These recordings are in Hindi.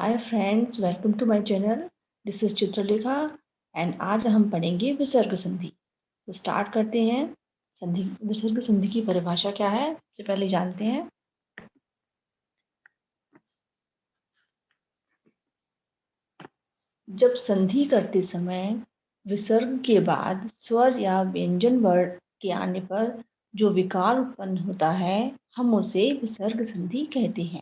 Hi friends, welcome to my channel. This is Chitralekha and आज हम पढ़ेंगे विसर्ग संधि। तो स्टार्ट करते हैं। संधि विसर्ग संधि की परिभाषा क्या है, सबसे पहले जानते हैं। जब संधि करते समय विसर्ग के बाद स्वर या व्यंजन वर्ण के आने पर जो विकार उत्पन्न होता है, हम उसे विसर्ग संधि कहते हैं।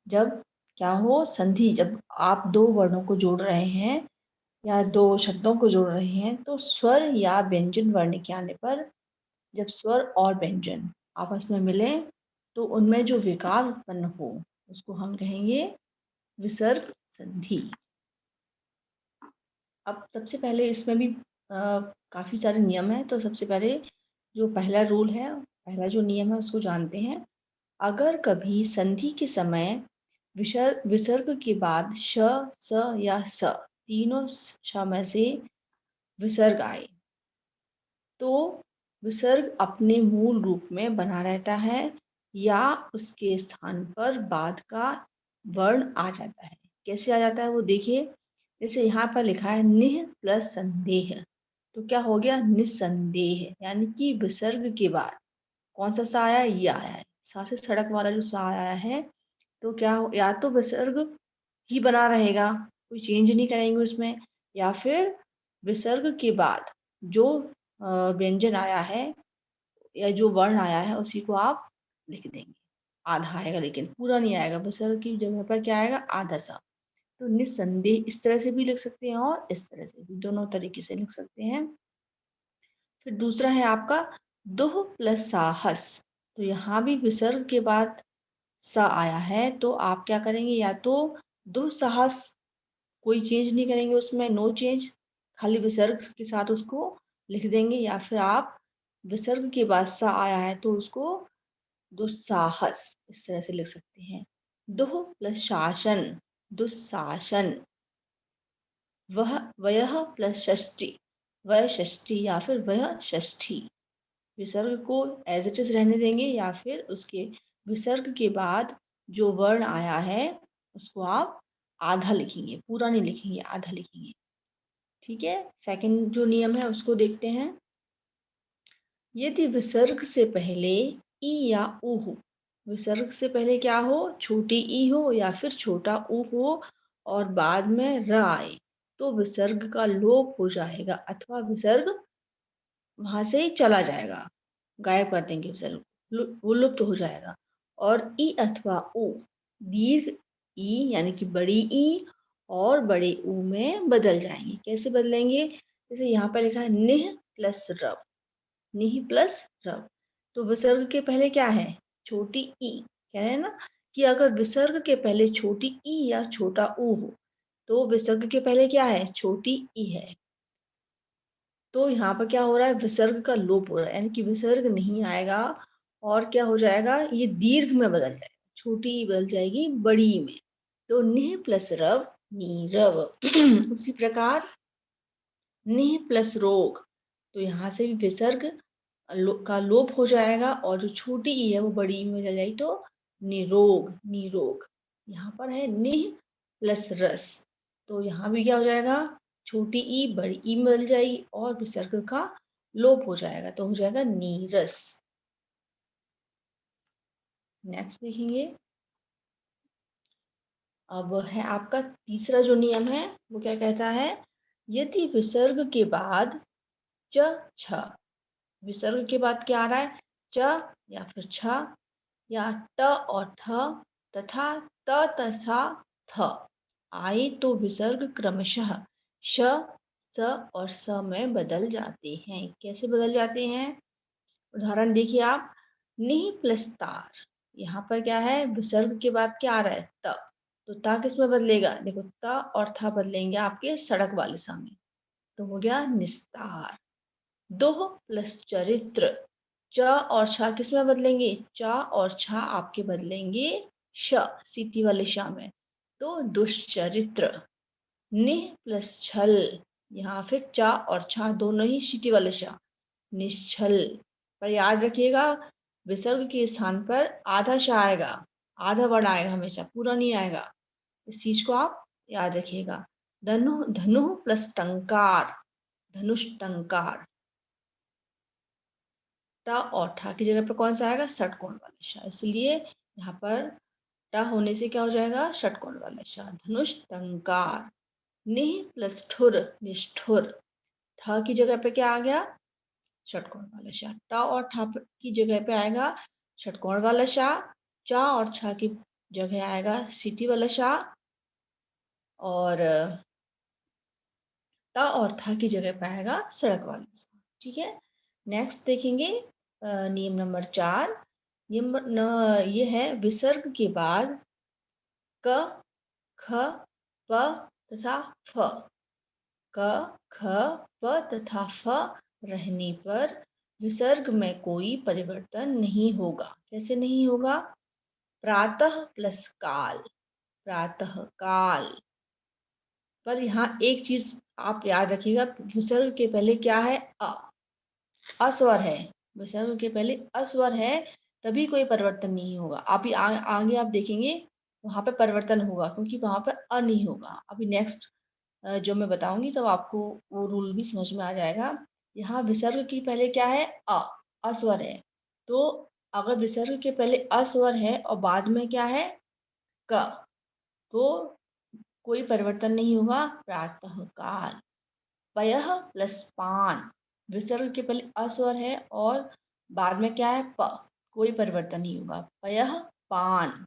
जब क्या हो संधि, जब आप दो वर्णों को जोड़ रहे हैं या दो शब्दों को जोड़ रहे हैं, तो स्वर या व्यंजन वर्ण के आने पर जब स्वर और व्यंजन आपस में मिले तो उनमें जो विकार उत्पन्न हो उसको हम कहेंगे विसर्ग संधि। अब सबसे पहले इसमें भी काफी सारे नियम है। तो सबसे पहले जो पहला रूल है, पहला जो नियम है उसको जानते हैं। अगर कभी संधि के समय विसर्ग के बाद श, स या स तीनों श में से विसर्ग आए तो विसर्ग अपने मूल रूप में बना रहता है या उसके स्थान पर बाद का वर्ण आ जाता है। कैसे आ जाता है वो देखिए। जैसे यहाँ पर लिखा है निह प्लस संदेह, तो क्या हो गया निस्संदेह, यानी कि विसर्ग के बाद कौन सा सा आया, ये आया है। सा से सड़क वाला जो सा आया है, तो क्या या तो विसर्ग ही बना रहेगा, कोई चेंज नहीं करेंगे उसमें, या फिर विसर्ग के बाद जो व्यंजन आया है या जो वर्ण आया है उसी को आप लिख देंगे। आधा आएगा लेकिन पूरा नहीं आएगा, विसर्ग की जगह पर क्या आएगा, आधा सा। तो निस्संदेह इस तरह से भी लिख सकते हैं और इस तरह से भी, दोनों तरीके से लिख सकते हैं। फिर दूसरा है आपका दुह प्लस साहस। तो यहाँ भी विसर्ग के बाद सा आया है तो आप क्या करेंगे, या तो दुस्साहस कोई चेंज नहीं करेंगे उसमें, नो चेंज, खाली विसर्ग के साथ उसको लिख देंगे, या फिर आप विसर्ग के बाद सा आया है तो उसको दुस्साहस इस तरह से लिख सकते हैं। दुह प्लस शासन, दुस्शासन। वह वयह प्लस षष्ठी, वह षष्ठी या फिर वह षष्ठी। विसर्ग को एज इट इज रहने देंगे या फिर उसके विसर्ग के बाद जो वर्ण आया है उसको आप आधा लिखेंगे, पूरा नहीं लिखेंगे, आधा लिखेंगे। ठीक है, सेकंड जो नियम है उसको देखते हैं। यदि विसर्ग से पहले ई या ऊ हो, विसर्ग से पहले क्या हो, छोटी ई हो या फिर छोटा ऊ हो और बाद में र आए, तो विसर्ग का लोप हो जाएगा अथवा विसर्ग वहां से ही चला जाएगा, गायब कर देंगे विसर्ग, वो लुप्त हो जाएगा। और ई अथवा ऊ दीर्घ ई यानी कि बड़ी ई और बड़े ऊ में बदल जाएंगे। कैसे बदलेंगे, जैसे यहाँ पर लिखा है निह प्लस रव, निह प्लस रव। तो विसर्ग के पहले क्या है, छोटी ई। कह रहे हैं ना कि अगर विसर्ग के पहले छोटी ई या छोटा ऊ हो तो विसर्ग के पहले क्या है, छोटी ई है। तो यहाँ पर क्या हो रहा है, विसर्ग का लोप हो रहा है, यानी कि विसर्ग नहीं आएगा और क्या हो जाएगा, ये दीर्घ में बदल जाएगा, छोटी ई बदल जाएगी बड़ी ई में। तो निह प्लस रव, नीरव। उसी प्रकार निह प्लस रोग, तो यहाँ से भी विसर्ग का लोप हो जाएगा और जो छोटी ई है वो बड़ी ई में बदल जाएगी, तो निरोग, निरोग। यहाँ पर है निह प्लस रस, तो यहाँ भी क्या हो जाएगा, छोटी ई बड़ी ई में बदल जाएगी और विसर्ग का लोप हो जाएगा, तो हो जाएगा नीरस। नेक्स्ट देखेंगे। अब है आपका तीसरा जो नियम है वो क्या कहता है, यदि विसर्ग के बाद च छ, विसर्ग के बाद क्या आ रहा है, च या फिर छ या ट और ठ तथा त तथा थ आए तो विसर्ग क्रमशः श, स और स में बदल जाते हैं। कैसे बदल जाते हैं, उदाहरण देखिए आप। निह प्लस तार, यहाँ पर क्या है, विसर्ग के बाद क्या आ रहा है, त, तो ता किस में बदलेगा, देखो त और था बदलेंगे आपके सड़क वाले समय, तो हो गया निस्तार। दोह प्लस चरित्र, च और छ किस में बदलेंगे, च और छ आपके बदलेंगे श, सीटी वाले श में, तो दुष्चरित्र। निह प्लस छल, यहाँ फिर च और छ दोनों ही सीटी वाले श, निश्छल। पर याद रखिएगा विसर्ग के स्थान पर आधा श आएगा, आधा वर्ण आएगा हमेशा, पूरा नहीं आएगा। इस चीज को आप याद रखिएगा। धनु धनु प्लस टंकार, धनुष टंकार। ट और ठ की जगह पर कौन सा आएगा? षटकोण वाला श, इसलिए यहाँ पर ट होने से क्या हो जाएगा? षटकोण वाला श। धनुष टंकार। निह प्लस ठुर, निष्ठुर। थ की जगह पे क्या आ गया? षटकोण वाला श। ट और ठ की जगह पे आएगा षटकोण वाला श। च और छ की जगह आएगा सीटी वाला श। और ट और थ की जगह पे आएगा सड़क वाला श। ठीक है। नेक्स्ट देखेंगे नियम नंबर 4। ये है विसर्ग के बाद क, ख, प तथा फ। क, ख, प तथा फ रहने पर विसर्ग में कोई परिवर्तन नहीं होगा। कैसे नहीं होगा? प्रातः प्लस काल, प्रातः काल। पर यहाँ एक चीज आप याद रखिएगा, विसर्ग के पहले क्या है? अस्वर है। विसर्ग के पहले अस्वर है, तभी कोई परिवर्तन नहीं होगा। अभी आगे आप देखेंगे वहां पे परिवर्तन होगा, क्योंकि वहां पर अ नहीं होगा। अभी नेक्स्ट जो मैं बताऊंगी तो आपको वो रूल भी समझ में आ जाएगा। यहाँ विसर्ग की पहले क्या है? अस्वर है। तो अगर विसर्ग के पहले अस्वर है और बाद में क्या है? क, तो कोई परिवर्तन नहीं होगा। प्रातः काल। पयः प्लस पान। विसर्ग के पहले अस्वर है और बाद में क्या है? प, कोई परिवर्तन नहीं होगा। पयः पान।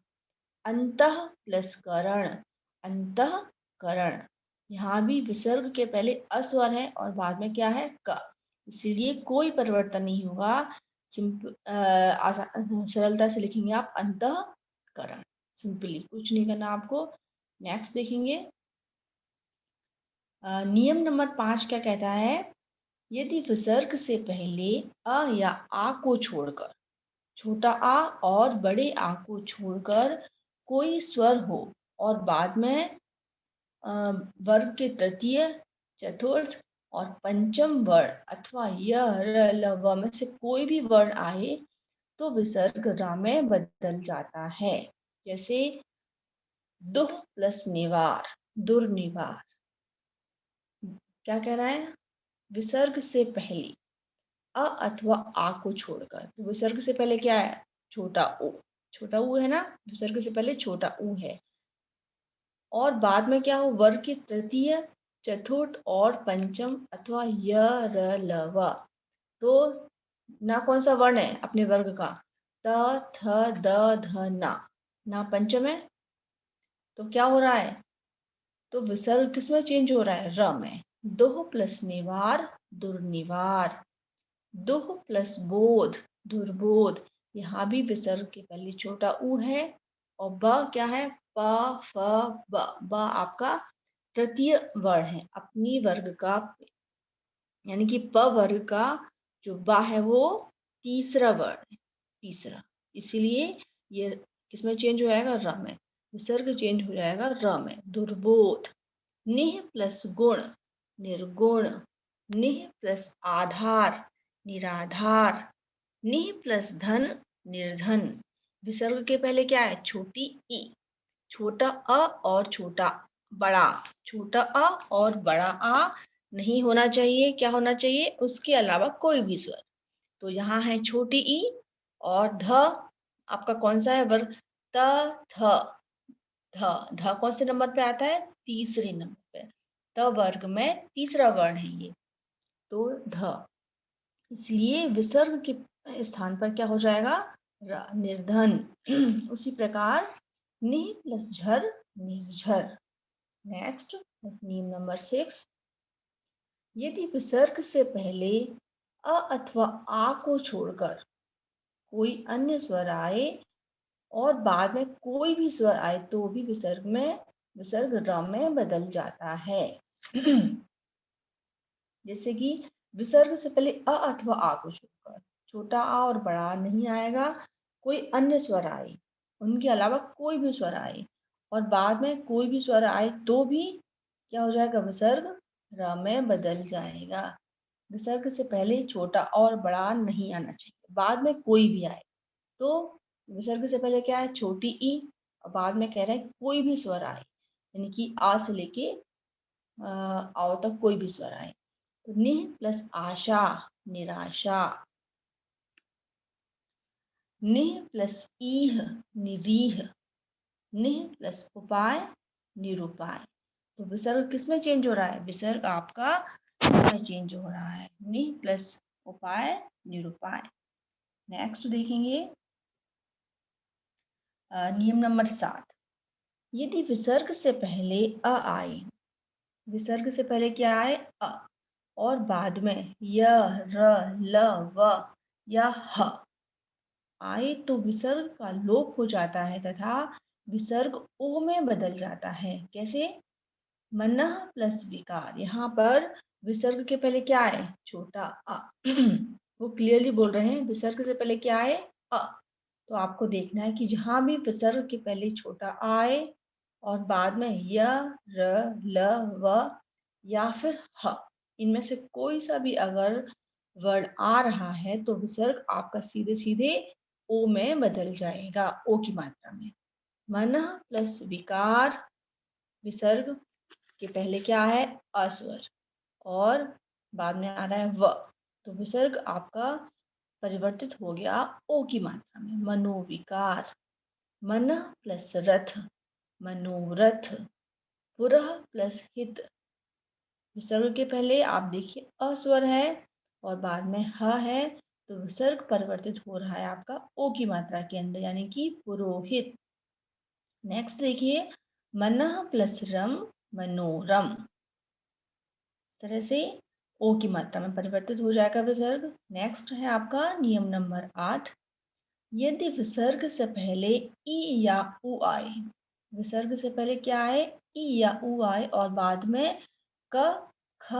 अंतः प्लस करण, अंतःकरण। यहाँ भी विसर्ग के पहले अस्वर है और बाद में क्या है? क, इसीलिए कोई परिवर्तन नहीं होगा। सरलता से लिखेंगे आप अंतःकरण। सिंपली कुछ नहीं करना आपको। नेक्स्ट देखेंगे नियम नंबर 5 क्या कहता है? यदि विसर्ग से पहले अ या आ को छोड़कर, छोटा आ और बड़े आ को छोड़कर कोई स्वर हो और बाद में वर्ग के तृतीय, चतुर्थ और पंचम वर्ण अथवा य, र, ल, व में से कोई भी वर्ण आए तो विसर्ग रा में बदल जाता है। जैसे दुह प्लस निवार, दुर्निवार। क्या कह रहा है? विसर्ग से पहले अ अथवा आ को छोड़कर, तो विसर्ग से पहले क्या है? छोटा ऊ, छोटा ऊ है ना, विसर्ग से पहले छोटा ऊ है। और बाद में क्या हो? वर्ग के तृतीय, चतुर्थ और पंचम अथवा य, र, ल, व। तो ना कौन सा वर्ण है अपने वर्ग का? त, थ, द, ध, ना। ना पंचम है, तो क्या हो रहा है? तो विसर्ग किसमें चेंज हो रहा है? र में। दुह प्लस निवार, दुर्निवार। दुह प्लस बोध, दुर्बोध। यहाँ भी विसर्ग के पहले छोटा ऊ है और ब क्या है? प, फ, ब। ब आपका तृतीय वर्ण है अपनी वर्ग का, यानी कि प वर्ग का जो ब है वो तीसरा वर्ण है, तीसरा। इसीलिए ये किसमें चेंज हो जाएगा? र में। विसर्ग चेंज हो जाएगा र में। दुर्बोध। निह प्लस गुण, निर्गुण। निह प्लस आधार, निराधार। निह प्लस धन, निर्धन। विसर्ग के पहले क्या है? छोटी ई, छोटा अ और छोटा बड़ा, छोटा अ और बड़ा आ नहीं होना चाहिए। क्या होना चाहिए? उसके अलावा कोई भी स्वर। तो यहाँ है छोटी ई और ध आपका कौन सा है वर्ग? त, थ। ध, ध कौन से नंबर पे आता है? तीसरे नंबर पे। त वर्ग में तीसरा वर्ण है ये, तो ध। इसलिए विसर्ग के स्थान पर क्या हो जाएगा? र, निर्धन। उसी प्रकार नि प्लस झर, निर्झर। नेक्स्ट नियम नंबर 6। यदि विसर्ग से पहले अ अथवा आ को छोड़कर कोई अन्य स्वर आए और बाद में कोई भी स्वर आए तो भी विसर्ग र में बदल जाता है। जैसे कि विसर्ग से पहले अ अथवा आ को छोड़कर छोटा आ और बड़ा आ नहीं आएगा, कोई अन्य स्वर आए, उनके अलावा कोई भी स्वर आए और बाद में कोई भी स्वर आए तो भी क्या हो जाएगा? विसर्ग र में बदल जाएगा। विसर्ग से पहले छोटा और बड़ा नहीं आना चाहिए, बाद में कोई भी आए तो विसर्ग से पहले क्या है? छोटी ई और बाद में कह रहे हैं कोई भी स्वर आए यानी कि आ से लेके आओ तक कोई भी स्वर आए। तो निह प्लस आशा, निराशा। निह प्लस ईह, निरीह। निह प्लस उपाय, निरुपाय। तो विसर्ग किसमें चेंज हो रहा है? विसर्ग आपका में चेंज हो रहा है। निह प्लस उपाय, निरुपाय। नेक्स्ट देखेंगे नियम नंबर 7। यदि विसर्ग से पहले अ आए, विसर्ग से पहले क्या आए? अ, और बाद में य, र, ल, व या ह आए तो विसर्ग का लोप हो जाता है तथा विसर्ग ओ में बदल जाता है। कैसे? मनः प्लस विकार। यहाँ पर विसर्ग के पहले क्या है? छोटा अ। वो क्लियरली बोल रहे हैं विसर्ग से पहले क्या है? अ। तो आपको देखना है कि जहां भी विसर्ग के पहले छोटा आ आए और बाद में य, र, ल, व या फिर ह, इनमें से कोई सा भी अगर वर्ड आ रहा है तो विसर्ग आपका सीधे सीधे ओ में बदल जाएगा, ओ की मात्रा में। मनः प्लस विकार, विसर्ग के पहले क्या है? अस्वर और बाद में आ रहा है व, तो विसर्ग आपका परिवर्तित हो गया ओ की मात्रा में। मनोविकार। मनः प्लस रथ, मनोरथ। पुरः प्लस हित। विसर्ग के पहले आप देखिए अस्वर है और बाद में ह है, तो विसर्ग परिवर्तित हो रहा है आपका ओ की मात्रा के अंदर, यानी कि पुरोहित। नेक्स्ट देखिए मनः प्लस रम, मनोरम। इस तरह से ओ की मात्रा में परिवर्तित हो जाएगा विसर्ग। नेक्स्ट है आपका नियम नंबर 8। यदि विसर्ग से पहले ई या उ आए, विसर्ग से पहले क्या आए? ई या उ आए और बाद में क, ख,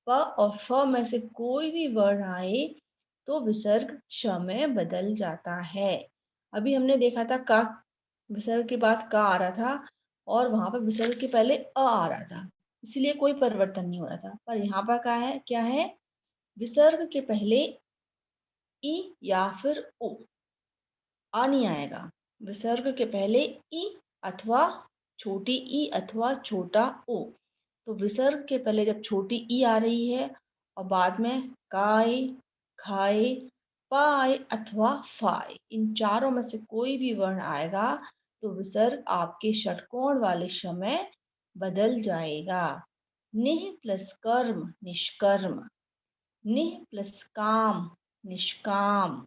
प और फ में से कोई भी वर्ण आए तो विसर्ग श में बदल जाता है। अभी हमने देखा था का, विसर्ग के बाद का आ रहा था और वहां पर विसर्ग के पहले अ आ रहा था, इसलिए कोई परिवर्तन नहीं हो रहा था। पर यहाँ पर क्या है? विसर्ग के पहले ई या फिर उ, आ नहीं आएगा। विसर्ग के पहले ई अथवा छोटी ई अथवा छोटा ओ। तो विसर्ग के पहले जब छोटी ई आ रही है और बाद में काय, खाए, पाए अथवा फाए, इन चारों में से कोई भी वर्ण आएगा तो विसर्ग आपके षटकोण वाले श में बदल जाएगा। निह प्लस कर्म, निष्कर्म। निह प्लस काम, निष्काम।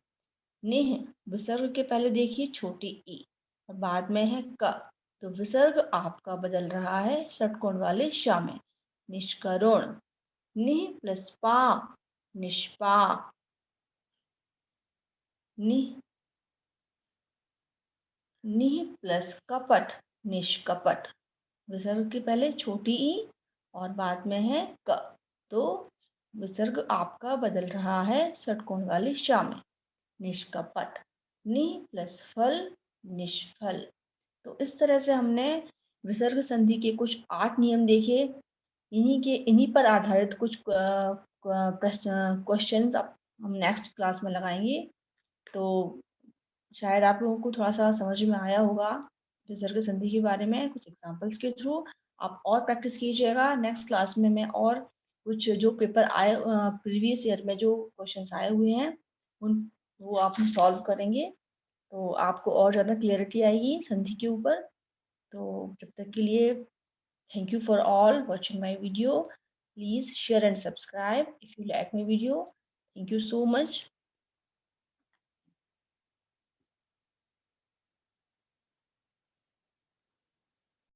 निह विसर्ग के पहले देखिए छोटी ई और बाद में है क, तो विसर्ग आपका बदल रहा है षटकोण वाले श में। निष्करुण। निह प्लस पाप, निष्पाप। निह निह प्लस कपट, निष्कपट। विसर्ग के पहले छोटी ई और बाद में है क, तो विसर्ग आपका बदल रहा है षटकोण वाले श में। निष्कपट। नि प्लस फल, निष्फल। तो इस तरह से हमने विसर्ग संधि के कुछ 8 नियम देखे। इन्हीं पर आधारित कुछ प्रश्न क्वेश्चंस हम नेक्स्ट क्लास में लगाएंगे। तो शायद आप लोगों को थोड़ा सा समझ में आया होगा विसर्ग संधि के बारे में कुछ एग्जांपल्स के थ्रू। आप और प्रैक्टिस कीजिएगा। नेक्स्ट क्लास में मैं और कुछ जो पेपर आए प्रीवियस ईयर में जो क्वेश्चंस आए हुए हैं उन वो आप सॉल्व करेंगे, तो आपको और ज़्यादा क्लियरिटी आएगी संधि के ऊपर। तो जब तक के लिए thank you for all watching my video. Please share and subscribe if you like my video. Thank you so much.